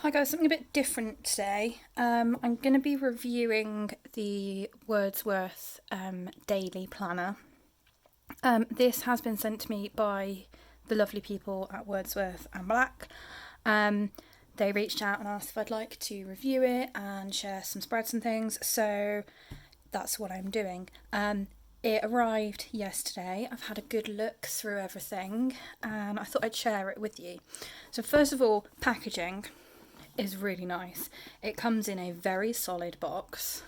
Hi guys, something a bit different today. I'm going to be reviewing the Wordsworth Daily Planner. This has been sent to me by the lovely people at Wordsworth and Black. They reached out and asked if I'd like to review it and share some spreads and things, so that's what I'm doing. It arrived yesterday. I've had a good look through everything and I thought I'd share it with you. So first of all, packaging is really nice. It comes in a very solid box,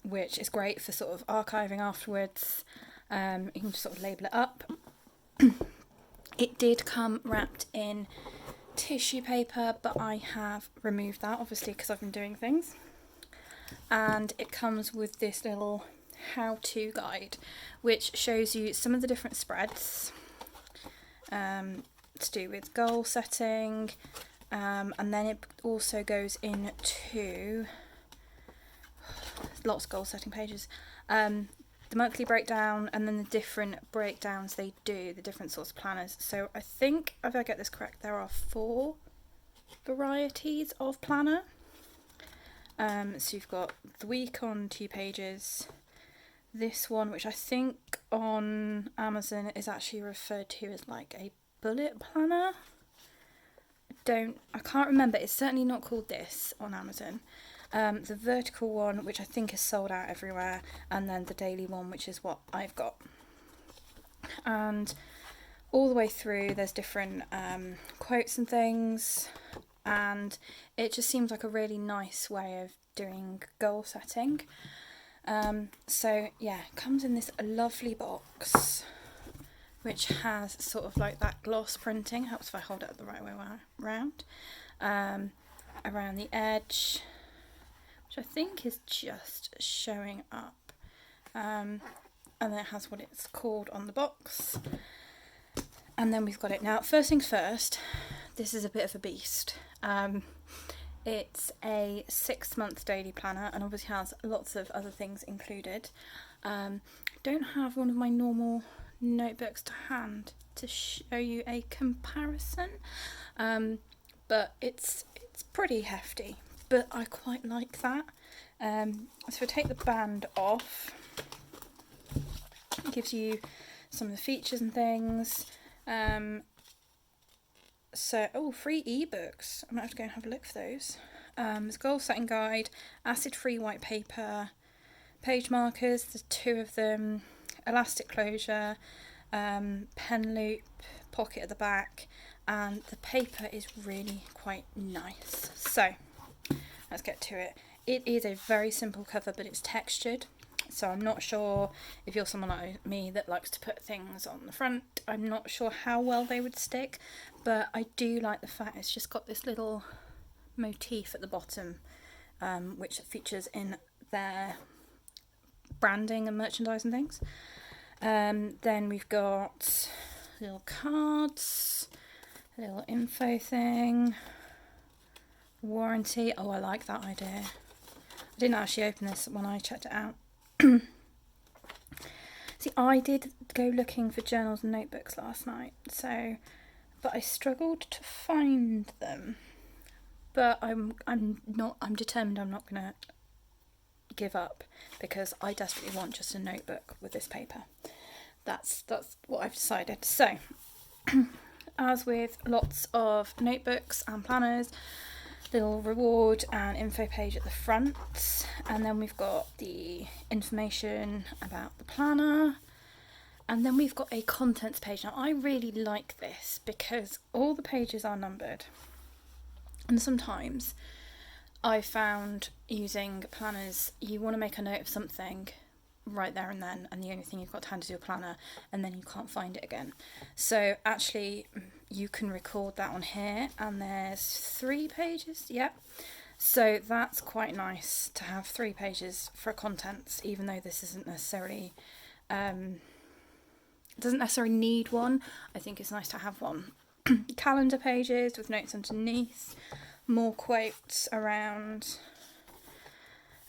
which is great for sort of archiving afterwards. You can just sort of label it up. It did come wrapped in tissue paper, but I have removed that obviously because I've been doing things. And it comes with this little how-to guide, which shows you some of the different spreads to do with goal setting. And then it also goes into lots of goal setting pages, the monthly breakdown, and then the different breakdowns they do, the different sorts of planners. So I think, if I get this correct, there are 4 varieties of planner. So you've got the week on 2 pages, this one, which I think on Amazon is actually referred to as like a bullet planner. I can't remember, it's certainly not called this on Amazon. The vertical one, which I think is sold out everywhere, and then the daily one, which is what I've got. And all the way through there's different quotes and things, and it just seems like a really nice way of doing goal setting. So yeah, it comes in this lovely box which has sort of like that gloss printing, helps if I hold it the right way around, around the edge, which I think is just showing up, and then it has what it's called on the box, and then we've got it. Now, first things first, this is a bit of a beast. It's a 6-month daily planner and obviously has lots of other things included. I don't have one of my normal notebooks to hand to show you a comparison, but it's pretty hefty, but I quite like that. So I take the band off, it gives you some of the features and things. Free ebooks, I'm gonna have to go and have a look for those. There's goal setting guide, acid free white paper, page markers, there's 2 of them, elastic closure, pen loop, pocket at the back, and the paper is really quite nice. So let's get to it. It is a very simple cover, but it's textured, so I'm not sure if you're someone like me that likes to put things on the front. I'm not sure how well they would stick, but I do like the fact it's just got this little motif at the bottom, which features in their branding and merchandise and things. Then we've got little cards, a little info thing, warranty. Oh, I like that idea. I didn't actually open this when I checked it out. See, I did go looking for journals and notebooks last night, but I struggled to find them. But I'm determined I'm not gonna give up, because I desperately want just a notebook with this paper. That's what I've decided. So as with lots of notebooks and planners, little reward and info page at the front, and then we've got the information about the planner, and then we've got a contents page. Now, I really like this because all the pages are numbered, and sometimes I found using planners, you want to make a note of something right there and then, and the only thing you've got to hand is your planner, and then you can't find it again. So actually you can record that on here, and there's 3 pages, so that's quite nice to have 3 pages for contents, even though this isn't necessarily doesn't necessarily need one. I think it's nice to have one. Calendar pages with notes underneath, more quotes around,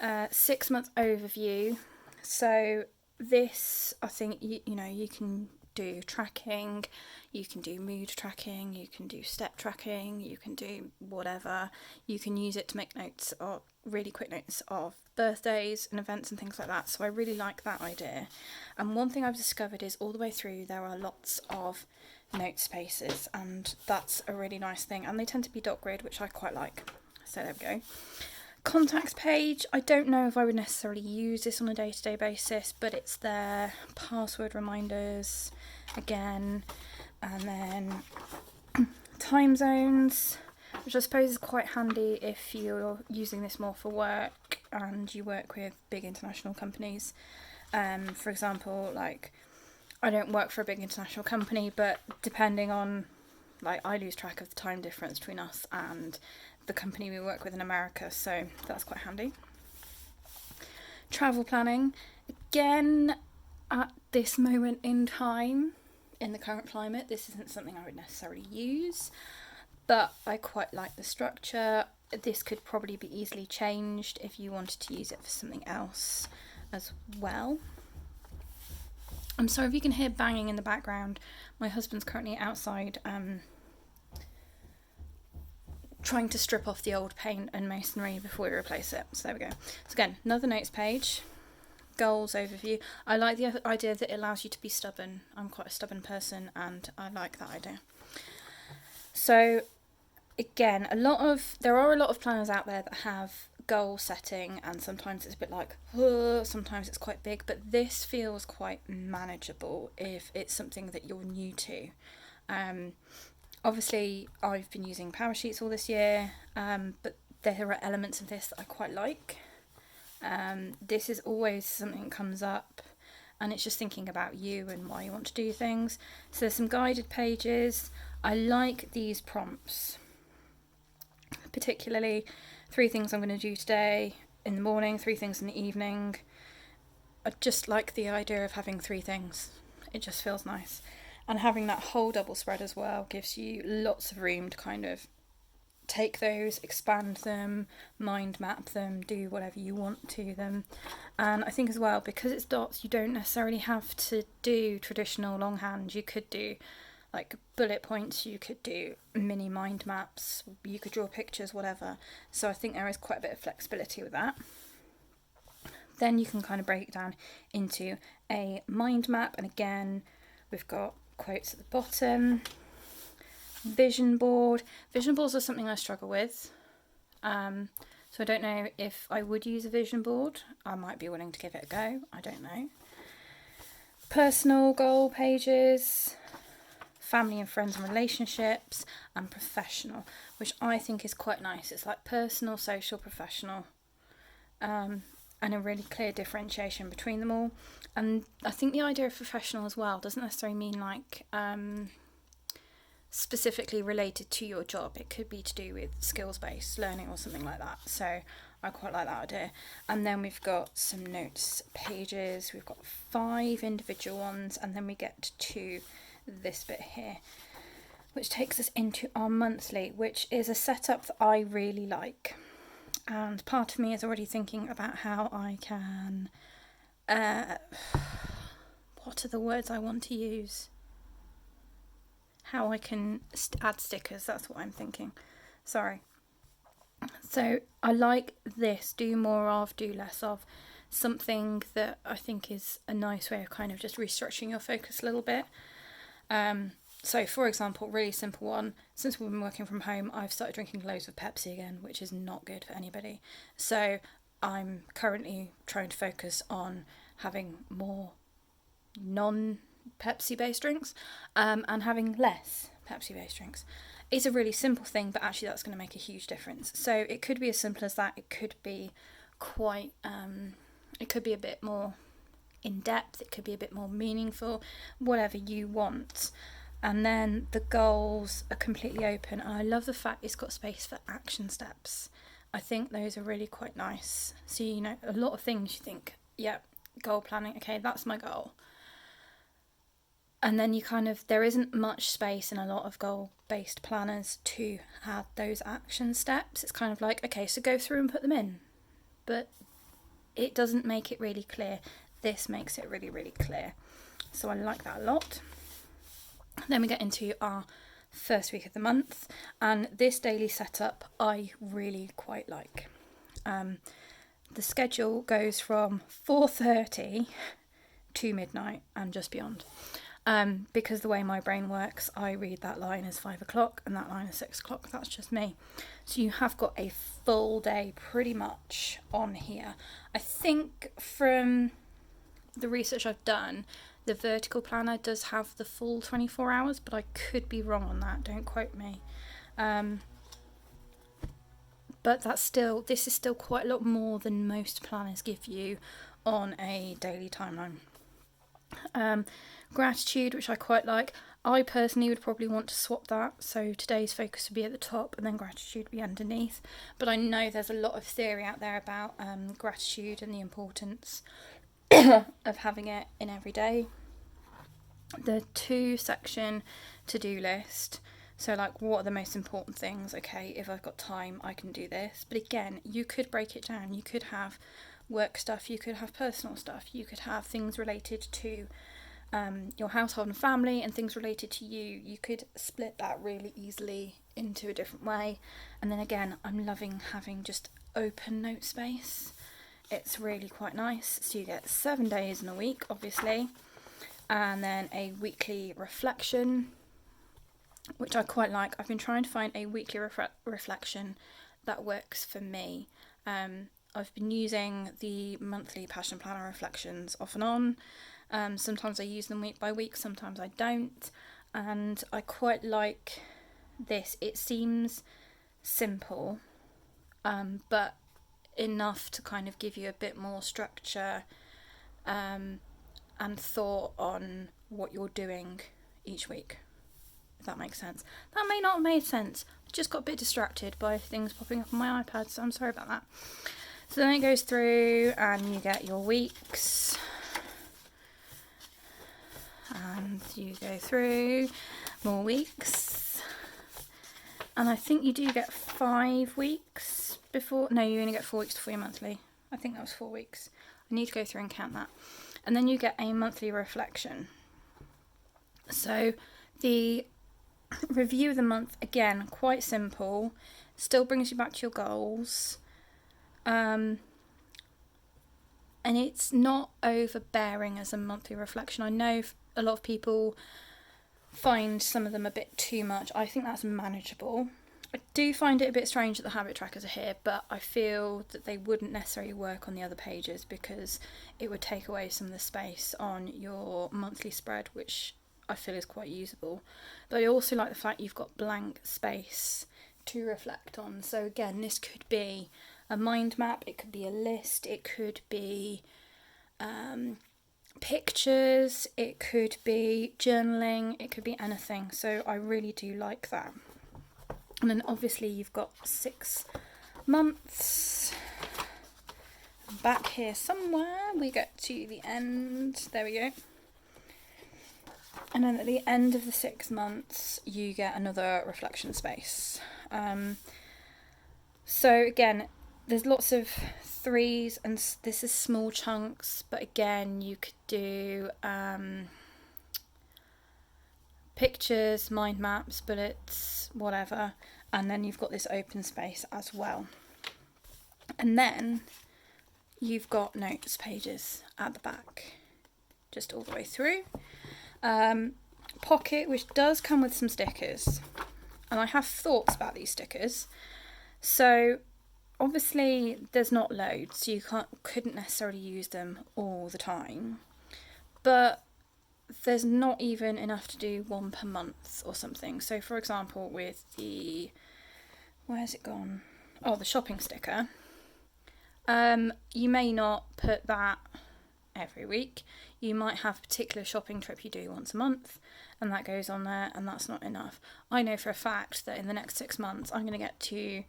6-month overview. So this, I think, you can do tracking, you can do mood tracking, you can do step tracking, you can do whatever. You can use it to make notes, or really quick notes of birthdays and events and things like that. So I really like that idea. And one thing I've discovered is all the way through there are lots of note spaces, and that's a really nice thing, and they tend to be dot grid, which I quite like. So there we go. Contacts page, I don't know if I would necessarily use this on a day-to-day basis, but it's there. Password reminders again, and then time zones, which I suppose is quite handy if you're using this more for work and you work with big international companies. For example, like, I don't work for a big international company, but depending on, like, I lose track of the time difference between us and the company we work with in America, so that's quite handy. Travel planning, again, at this moment in time, in the current climate, this isn't something I would necessarily use, but I quite like the structure. This could probably be easily changed if you wanted to use it for something else as well. I'm sorry if you can hear banging in the background. My husband's currently outside trying to strip off the old paint and masonry before we replace it. So there we go. So again, another notes page. Goals overview. I like the idea that it allows you to be stubborn. I'm quite a stubborn person, and I like that idea. So again, there are a lot of planners out there that have goal setting, and sometimes it's a bit like, sometimes it's quite big, but this feels quite manageable if it's something that you're new to. Obviously, I've been using power sheets all this year, but there are elements of this that I quite like. This is always something that comes up, and it's just thinking about you and why you want to do things. So there's some guided pages. I like these prompts, particularly 3 things I'm going to do today in the morning, 3 things in the evening. I just like the idea of having 3 things. It just feels nice. And having that whole double spread as well gives you lots of room to kind of take those, expand them, mind map them, do whatever you want to them. And I think as well, because it's dots, you don't necessarily have to do traditional longhand. You could do like bullet points, you could do mini mind maps, you could draw pictures, whatever. So I think there is quite a bit of flexibility with that. Then you can kind of break it down into a mind map, and again, we've got quotes at the bottom. Vision board. Vision boards are something I struggle with. So I don't know if I would use a vision board. I might be willing to give it a go. I don't know. Personal goal pages. Family and friends and relationships. And professional, which I think is quite nice. It's like personal, social, professional. And a really clear differentiation between them all. And I think the idea of professional as well doesn't necessarily mean like specifically related to your job. It could be to do with skills-based learning or something like that. So I quite like that idea. And then we've got some notes pages. We've got 5 individual ones, and then we get to this bit here, which takes us into our monthly, which is a setup that I really like. And part of me is already thinking about how I can, what are the words I want to use? How I can add stickers, that's what I'm thinking. Sorry. So I like this, do more of, do less of. Something that I think is a nice way of kind of just restructuring your focus a little bit. So, for example, really simple one, since we've been working from home, I've started drinking loads of Pepsi again, which is not good for anybody. So I'm currently trying to focus on having more non-Pepsi based drinks and having less Pepsi based drinks. It's a really simple thing, but actually that's going to make a huge difference. So it could be as simple as that. It could be quite, it could be a bit more in depth. It could be a bit more meaningful, whatever you want. And then the goals are completely open. And I love the fact it's got space for action steps. I think those are really quite nice. So, you know, a lot of things you think, yeah, goal planning, okay, that's my goal. And then you kind of, there isn't much space in a lot of goal-based planners to have those action steps. It's kind of like, okay, so go through and put them in. But it doesn't make it really clear. This makes it really, really clear. So I like that a lot. Then we get into our first week of the month, and this daily setup I really quite like. The schedule goes from 4:30 to midnight and just beyond. Because the way my brain works, I read that line as 5 o'clock and that line as 6 o'clock. That's just me. So you have got a full day pretty much on here. I think from the research I've done, the vertical planner does have the full 24 hours, but I could be wrong on that. Don't quote me. But this is still quite a lot more than most planners give you on a daily timeline. Gratitude, which I quite like. I personally would probably want to swap that, so today's focus would be at the top and then gratitude would be underneath. But I know there's a lot of theory out there about gratitude and the importance of having it in every day. The 2-section to-do list. So like, what are the most important things? Okay, if I've got time, I can do this. But again, you could break it down. You could have work stuff, you could have personal stuff, you could have things related to your household and family and things related to you. You could split that really easily into a different way. And then again, I'm loving having just open note space. It's really quite nice. So you get 7 days in a week, obviously, and then a weekly reflection, which I quite like. I've been trying to find a weekly reflection that works for me. I've been using the monthly Passion Planner reflections off and on. Sometimes I use them week by week, sometimes I don't. And I quite like this. It seems simple, but enough to kind of give you a bit more structure and thought on what you're doing each week, if that makes sense. That may not have made sense. I just got a bit distracted by things popping up on my iPad, so I'm sorry about that. So then it goes through and you get your weeks, and you go through more weeks, and I think you do get 5 weeks before, no, you only get 4 weeks before your monthly. I think that was 4 weeks. I need to go through and count that. And then you get a monthly reflection. So the review of the month, again, quite simple, still brings you back to your goals. And it's not overbearing as a monthly reflection. I know a lot of people find some of them a bit too much. I think that's manageable. I do find it a bit strange that the habit trackers are here, but I feel that they wouldn't necessarily work on the other pages because it would take away some of the space on your monthly spread, which I feel is quite usable. But I also like the fact you've got blank space to reflect on. So again, this could be a mind map, it could be a list, it could be pictures, it could be journaling, it could be anything. So I really do like that. And then obviously you've got 6 months. Back here somewhere we get to the end. There we go. And then at the end of the 6 months you get another reflection space. So again, there's lots of 3s, and this is small chunks, but again you could do pictures, mind maps, bullets, whatever, and then you've got this open space as well. And then you've got notes pages at the back, just all the way through. Pocket, which does come with some stickers, and I have thoughts about these stickers. So obviously there's not loads, so you couldn't necessarily use them all the time, but there's not even enough to do 1 per month or something. So for example, with the, where's it gone? Oh, the shopping sticker. You may not put that every week. You might have a particular shopping trip you do once a month, and that goes on there, and that's not enough. I know for a fact that in the next 6 months I'm going to get to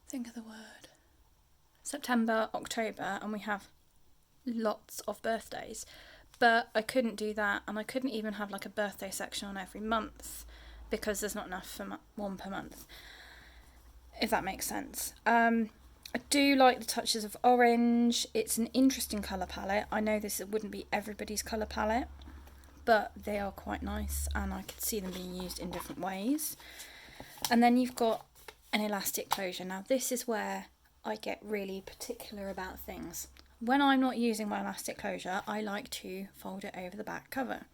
think of the word, September, October, and we have lots of birthdays, but I couldn't do that, and I couldn't even have like a birthday section on every month because there's not enough for 1 per month, if that makes sense. I do like the touches of orange. It's an interesting colour palette. I know this wouldn't be everybody's colour palette, but they are quite nice and I could see them being used in different ways. And then you've got an elastic closure. Now this is where I get really particular about things. When I'm not using my elastic closure, I like to fold it over the back cover.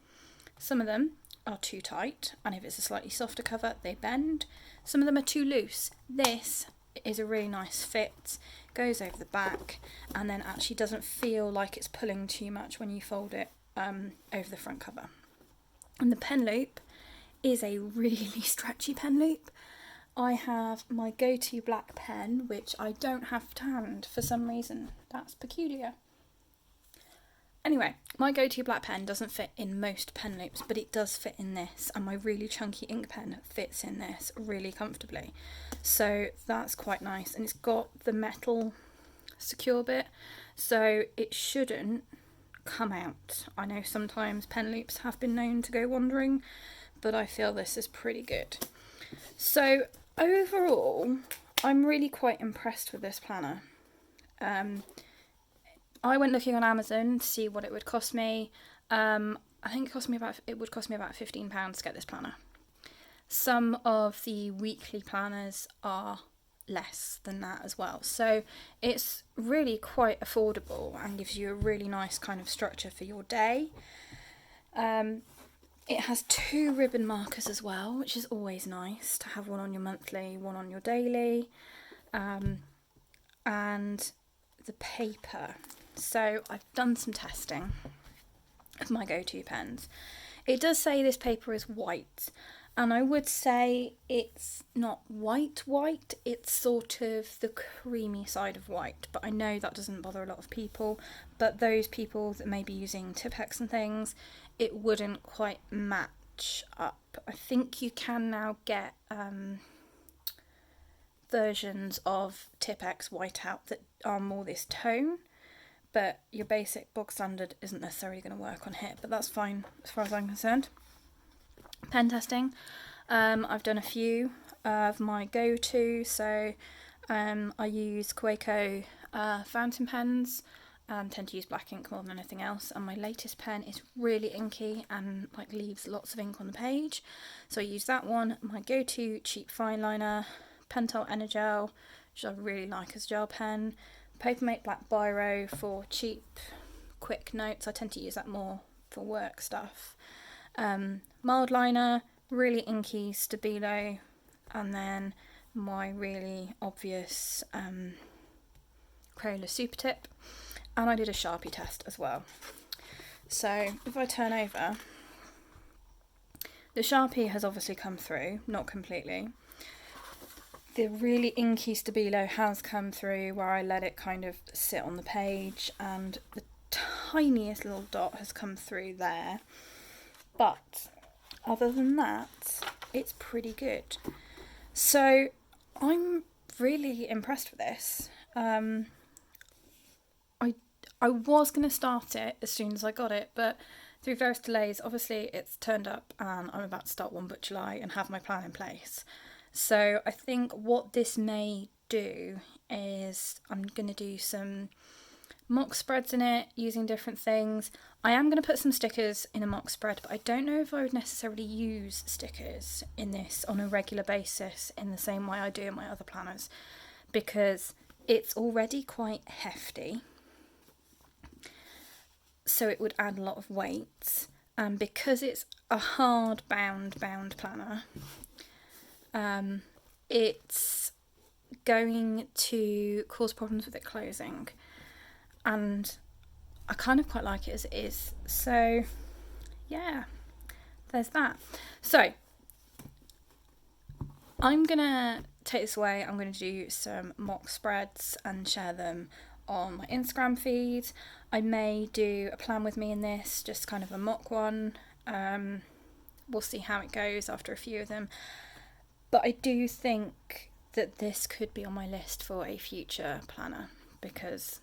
Some of them are too tight, and if it's a slightly softer cover, they bend. Some of them are too loose. This is a really nice fit, goes over the back, and then actually doesn't feel like it's pulling too much when you fold it over the front cover. And the pen loop is a really stretchy pen loop. I have my go-to black pen, which I don't have to hand for some reason. That's peculiar. Anyway, my go-to black pen doesn't fit in most pen loops, but it does fit in this, and my really chunky ink pen fits in this really comfortably. So that's quite nice, and it's got the metal secure bit, so it shouldn't come out. I know sometimes pen loops have been known to go wandering, but I feel this is pretty good. So overall, I'm really quite impressed with this planner. I went looking on Amazon to see what it would cost me. I think it would cost me about £15 to get this planner. Some of the weekly planners are less than that as well. So it's really quite affordable and gives you a really nice kind of structure for your day. It has 2 ribbon markers as well, which is always nice to have, one on your monthly, one on your daily. And the paper. So I've done some testing of my go-to pens. It does say this paper is white, and I would say it's not white, it's sort of the creamy side of white, but I know that doesn't bother a lot of people, but those people that may be using Tipp-Ex and things, it wouldn't quite match up. I think you can now get versions of Tipp-Ex whiteout that are more this tone, but your basic bog standard isn't necessarily going to work on here, but that's fine as far as I'm concerned. Pen testing, I've done a few of my go-to, so I use Kaweco fountain pens, tend to use black ink more than anything else, and my latest pen is really inky and like leaves lots of ink on the page, so I use that one. My go-to cheap fine liner, Pentel Energel, which I really like as gel pen. Papermate Black Biro for cheap, quick notes. I tend to use that more for work stuff. Mild liner, really inky Stabilo, and then my really obvious Crayola Super Tip. And I did a Sharpie test as well. So if I turn over, the Sharpie has obviously come through, not completely. The really inky Stabilo has come through where I let it kind of sit on the page, and the tiniest little dot has come through there. But other than that, it's pretty good. So I'm really impressed with this. I was going to start it as soon as I got it, but through various delays, obviously it's turned up and I'm about to start 1 book July and have my plan in place. So I think what this may do is I'm going to do some mock spreads in it using different things. I am going to put some stickers in a mock spread, but I don't know if I would necessarily use stickers in this on a regular basis in the same way I do in my other planners, because it's already quite hefty. So it would add a lot of weight, and because it's a hard bound planner, it's going to cause problems with it closing, and I kind of quite like it as it is. So yeah, there's that. So I'm gonna take this away. I'm gonna do some mock spreads and share them on my Instagram feed. I may do a plan with me in this, just kind of a mock one. We'll see how it goes after a few of them. But I do think that this could be on my list for a future planner because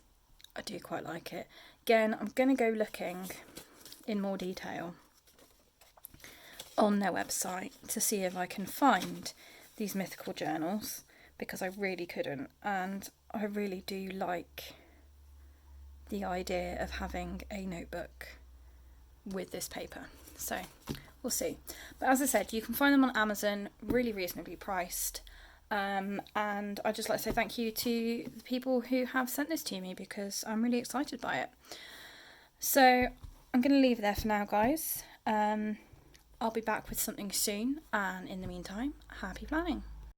I do quite like it. Again, I'm going to go looking in more detail on their website to see if I can find these mythical journals, because I really couldn't, and I really do like the idea of having a notebook with this paper. So we'll see. But as I said, you can find them on Amazon, really reasonably priced. And I'd just like to say thank you to the people who have sent this to me, because I'm really excited by it. So I'm going to leave it there for now, guys. I'll be back with something soon, and in the meantime, happy planning.